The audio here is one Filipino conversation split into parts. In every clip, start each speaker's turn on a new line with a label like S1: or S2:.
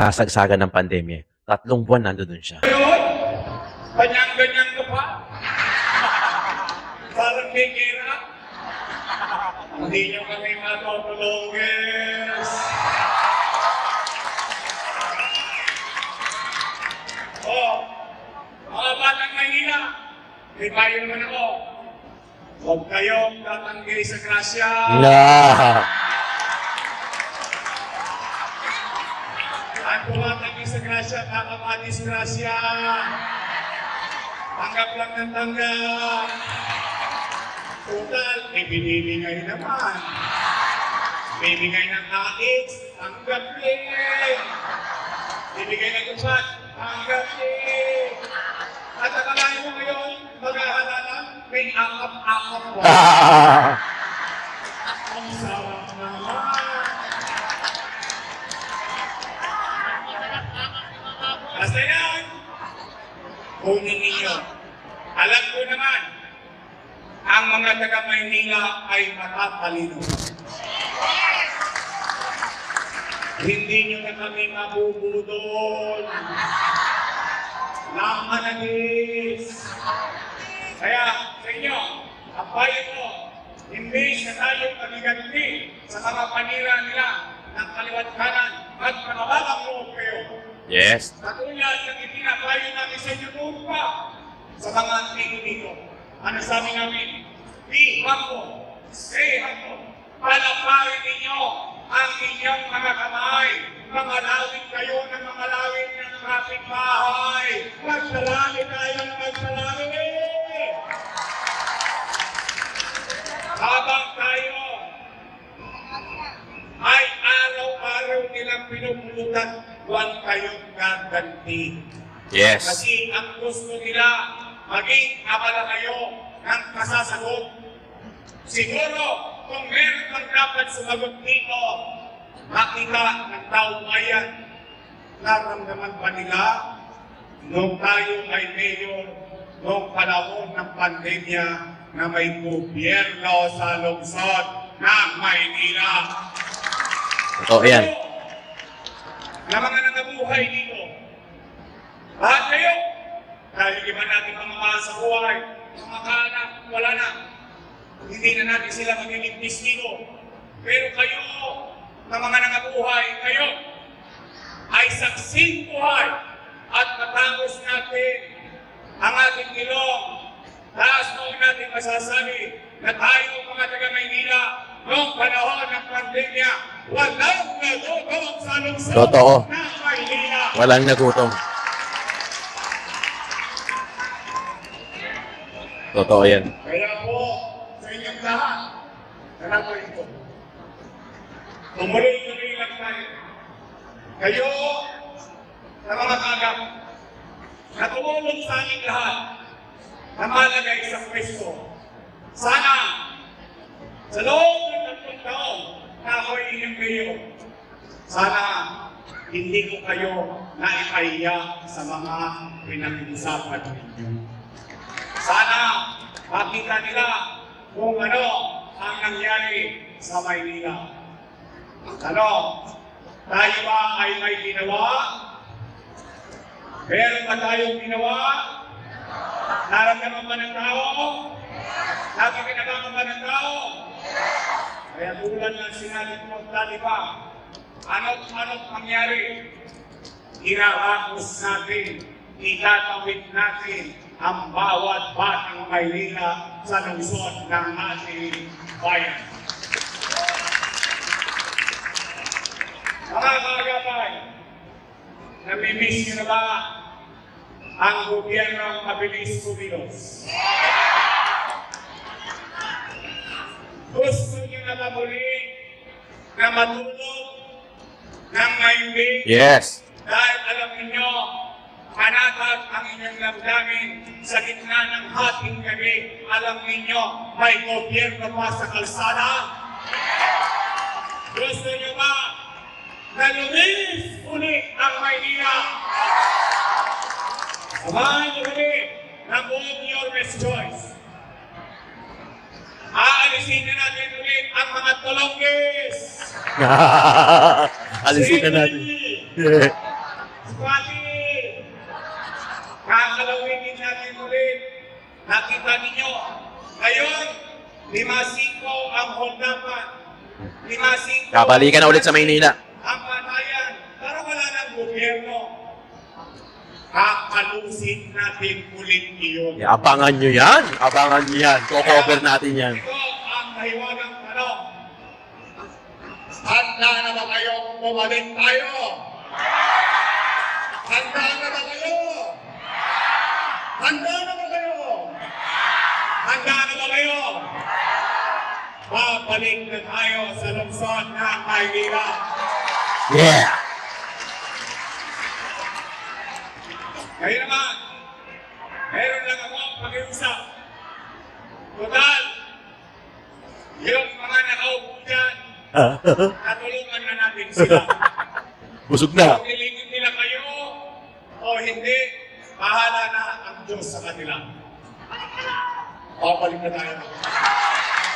S1: kasagsagan ng pandemya. 3 buwan nandoon siya.
S2: Ngayon, ganyan-ganyan ka pa. Parang may kira. Hindi nyo kami matutulungan. Mga batang Maynila, may payo naman ako. Huwag kayong tatanggi sa grasya. At tumatanggi sa grasya, nakakamadisgrasya. Tanggap lang ng tanggap. Total, ibinibigay naman. Bibigay ng AX, tanggap din. Bibigay ng upat, tanggap din. At akalain mo ngayon, maghahalalan, may akap-akap po. Ang sarap naman. Basta yan, kunin ninyo. Alam ko naman, ang mga taga-Maynila ay matatalino. Hindi nyo na kami mabubudol. Namanagis. Kaya sa inyo, ang bayo ko, imbis na tayo magiganti sa mga panira nila ng kaliwat kanan at makabalang loob kayo.
S1: Yes.
S2: Katulad ng ipinapayo namin sa inyo noon pa sa mga amigo dito. Ano sabi namin? Be humble, stay humble. Palaparin ninyo ang inyong mga kamay. Mangalawin kayo ng mangalawin ng kapitbahay. Magsalami tayo ng magsalami. Habang tayo ay araw-araw nilang pinupulutan, huwag kayong gaganti.
S1: Yes.
S2: Kasi ang gusto nila, maging abala kayo ng kasasagot. Siguro, kung meron kang dapat sumagot dito, makita ng taong bayan, naramdaman pa nila nung tayo ay mayor, nung panahon ng pandemya na may gobyerno sa lungsod ng Maynila.
S1: Totoo yan.
S2: Na mga nangabuhay dito, lahat kayo, dahil iba natin mga mahal sa buhay, mga kaanak, wala na. Hindi na natin sila magliligtis dito. Pero kayo, na mga nangabuhay, kayo ay saksing buhay at matapos natin ang ating ilong. Taas noon natin masasabi na tayo mga taga-Maynila noong panahon ng pandemya, walang nagutom sa lungsod
S1: Totoo.
S2: ng Maynila.
S1: Walang nagutom. Totoo yan.
S2: Kaya po, sa inyong lahat, salamat ito. Tumuloy-tuloy lang tayo. Kayo, sa mga kagap, na tumulong sa aming lahat, na malagay sa pwesto. Sana, sa loob ng 3 taon na ako'y inyong kayo, sana hindi ko kayo naipaiya sa mga pinag-uusapan ninyo. Sana makita nila kung ano ang nangyari sa Maynila. Ano, tayo ba ay may ginawa? Meron ba tayong ginawa? Naramdaman ba ng tao? Napakinabangan ba ng tao? Kaya tulad ng sinabi ko dati pa, ano't mangyari? Irarapos natin, itatawid natin ang bawat batang Maynila sa lungsod ng ating bayan. Mga kaagapay, namimiss niyo na ba ang gobyernong mabilis kumilos? Gusto niyo na ba muli na matulog ng mahimbing?
S1: Yes.
S2: Dahil alam niyo, panatag ang inyong damdamin sa gitna ng hating gabi. Alam ninyo, may gobyerno pa sa kalsada. Gusto niyo ba na luminis ulit ang Maynila? Samahan niyo kami ng buong your best choice. Aalisin na natin ulit ang mga tulonggis.
S1: Alisin na natin.
S2: Squatty! Kakalawin din natin ulit. Nakita ninyo. Ngayon, 5-5 ang holdapan. 5-5
S1: Kabalikan na ulit sa Maynila.
S2: ang patayan. Para wala ng gobyerno. Kakalusin natin ulit iyon.
S1: Abangan nyo yan. Abangan nyo yan. Ko-cover natin yan.
S2: Ito ang mahiwagang tanong. Handa na ba kayong bumalik tayo? Handa na ba kayo? Handa na ba kayo? Handa na ba kayo? Babalik na tayo sa lungsod ng Maynila.
S1: Yeah!
S2: Kaya naman, meron lang ako ang pag-iusap. Total, yung mga nakaupo dyan, natulungan na natin sila.
S1: Busog na.
S2: Kung nilingin nila kayo o hindi, bahala na ang Diyos sa kanila. Babalik na tayo.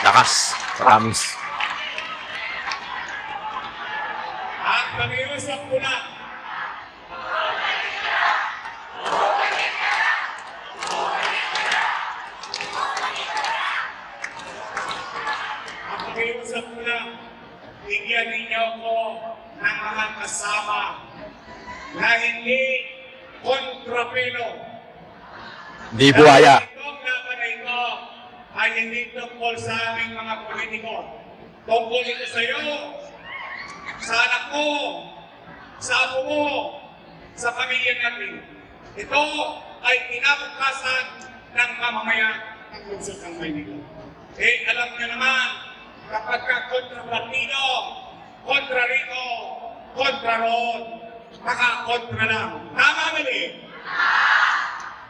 S1: Lakas. Promise.
S2: At pag-iusap ko na, pag-iusap ko na, bigyan ninyo ko ng mga kasama na hindi kontrapelo.
S1: Hindi buhaya.
S2: Dahil itong laban na ito ay hindi tungkol sa aming mga politiko. Tungkol ito sa iyo, sa anak mo, sa apo mo, sa pamilya natin. Ito ay kinabukasan ng mamamayan ng lungsod ng Maynila. Eh, alam niyo naman, kapag ka kontra partido, kontra rito, kontra roon, makakontra lang. Tama ba din?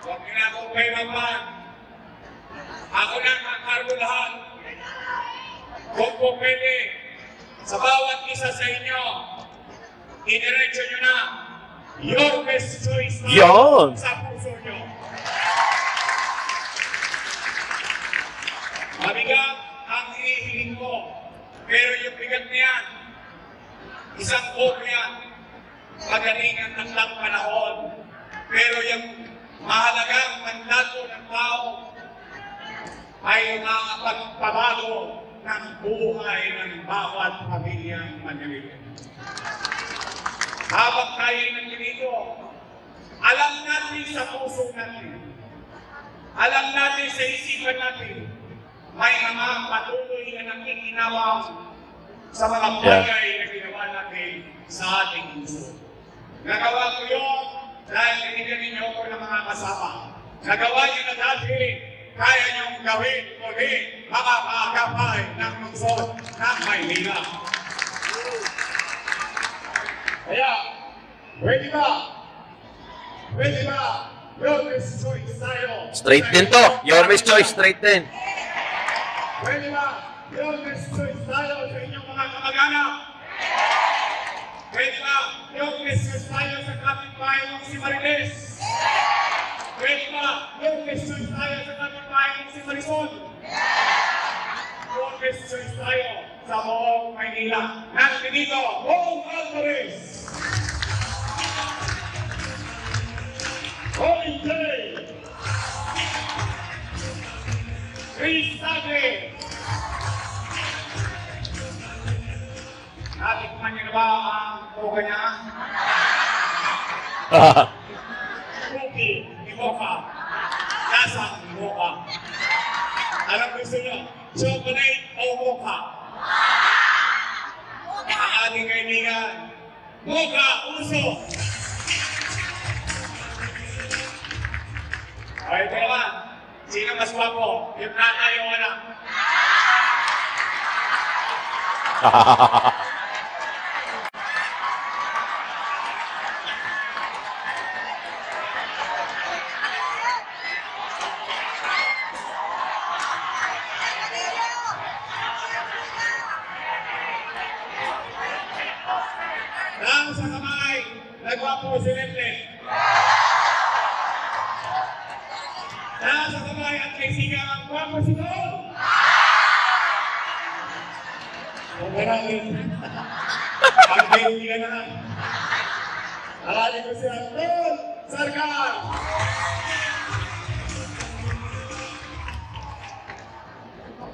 S2: Huwag niyo na akong pahirapan. Ako na kakargo lahat. Kung po pwede, sa bawat isa sa inyo, idiretso nyo na your best choice na
S1: Yon!
S2: sa puso nyo. Mabigat ang hinihiling ko, pero yung bigat niyan, isang vote yan, pagdating ang taklang panahon. Pero yung mahalagang mandato ng tao ay nakapagpabago ng buhay ng bawat pamilyang Manila. Habang tayo nandito, alam natin sa puso natin, alam natin sa isipan natin, may mga patuloy na nakikinawang sa mga bagay na ginawa natin sa ating puso. Nagawa ko yun dahil binigyan ninyo ako ng mga kasama. Nagawa niyo na dati, kaya niyong gawin muli mga kaagapay ng lungsod ng Maynila. Kaya, pwede ba? Pwede ba? Your best choice tayo.
S1: Straight din to. Your best choice. Straight din.
S2: Pwede ba? Your best choice tayo sa inyong mga kamag-anak. Pwede ba? Your best choice tayo sa kapitbahay mong si Marites. Pwede ba? Your best choice tayo sa kapitbahay mong si Marisol. Your best choice tayo sa buong Maynila. Nandito, Bong Alvarez. Colin J. Chris Tagre. Natikman niyo na ba ang toga niya? Cookie, ni Mocha. Lasang ni Mocha. Alam ko gusto niyo, chocolate o Mocha? Ang ating kaibigan, Mocha Uso. Okay, teka. Sino mas wapo? Yung tatay o anak? Lang sa kamay, nagwapo si Lente. Lang sa kamay at kay Sigang ang gwapo si Paul. Huwag ka namin. Pag-baby ka na lang. Aralin ko si Anton Sarkar.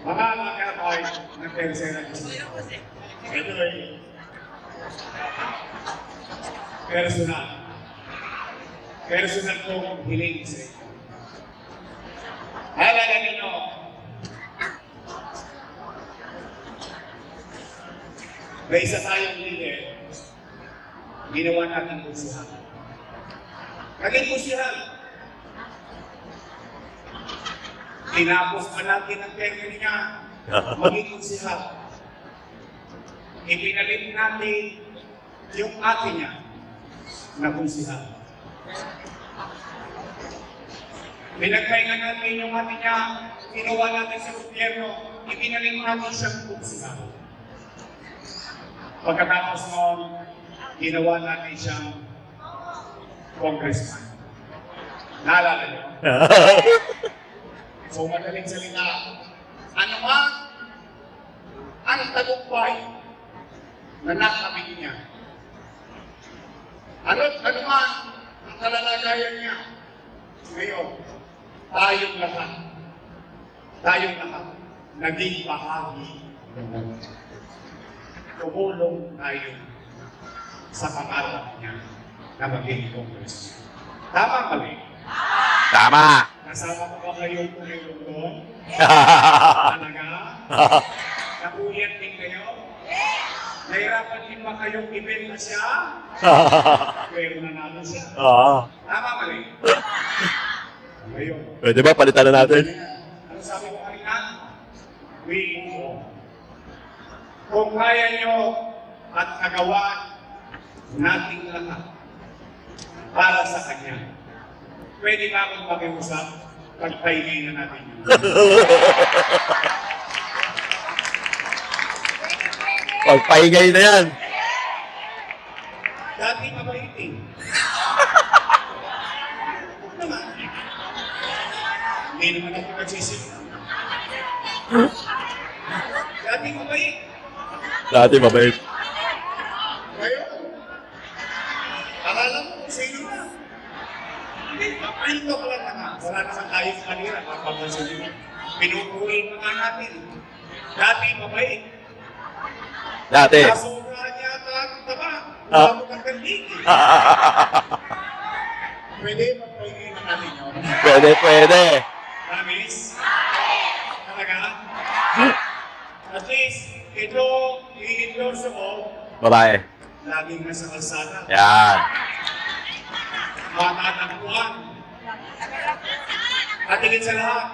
S2: Mga kakapay ng tercera. Ito ay personal. Personal kong hiling sa inyo. Halaga ninyo, may isa tayong leader, ginawa natin kusihan. Naging kusihan. Tinapos pa natin ang terno niya, maging kusihan. Ipinalit natin yung atin niya na kusihan. Pinagpahinga natin yung atin niya, ginawa natin sa gobyerno, ipinalit natin siyang kusihan. Pagkatapos noon, ginawa natin siyang congressman. Naalala niyo? So madaling salita, ano man ang tagumpay na nakamit niya? Ano man ang kalalagayan niya? Ngayon, tayong lahat, naging bahagi ng tumulong tayo sa pangarap niya na maging congressman. Tama mali?
S1: Tama!
S2: Kasama ko ba kayong tumulong doon? Talaga? Napuyat din kayo? Nahirapan din ba kayong ibenta siya? Pero nanalo siya. Tama mali? Ngayon.
S1: Pwede ba palitan na natin?
S2: Ano sabi ko kanina? Kung kaya nyo at nagawa nating lahat para sa Kanya, pwede ba akong pakiusap? Pagpahinay na natin yun.
S1: Pagpaingay na yan.
S2: Dati mabaitin. Naman. Hindi naman ako nagsisip. Dati mabait.
S1: Dati mabait.
S2: Ngayon, akala mo kung sino na. Hindi, kapalito ko lang naman. Wala naman tayong kanira, kapapansin nyo. Pinupuhin mo nga natin. Dati mabait.
S1: Dati.
S2: Nasubrahan niya ata ang taba. Wala mo kang kandig. Pwede magpahingi na natin yun.
S1: Pwede.
S2: Promise? Talaga? At least, ito, i-endorse ko,
S1: Babae.
S2: laging nasa kalsada.
S1: Yan.
S2: Matatagpuan. At higit sa lahat,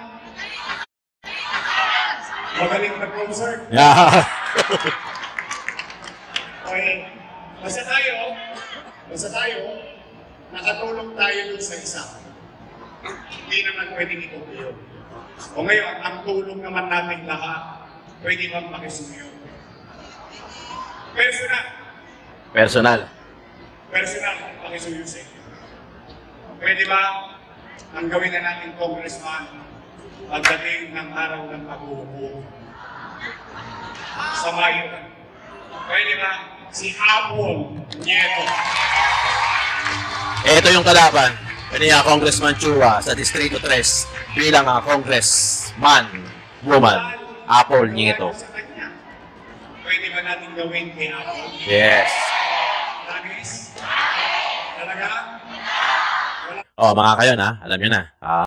S2: magaling mag-concert.
S1: Yan.
S2: Okay. Basta tayo, nakatulong tayo dun sa isa. Hindi naman pwedeng itutuyo. O ngayon, ang tulong naman natin lahat, pwede bang makisuyo?
S1: Personal.
S2: Personal, pakisuyo sa inyo. Pwede ba ang gawin na natin congressman pagdating ng araw ng pag-uupo? Sa Mayo. Pwede ba si Apple Nieto?
S1: Ito yung kalaban. Ni Congressman Chua sa Distrito 3 bilang congressman woman Apple Nieto.
S2: Sa kanya. Pwede ba natin gawin kay Apple?
S1: Yes.
S2: Promise? Talaga?
S1: Oh, mga kayo na, alam niyo na.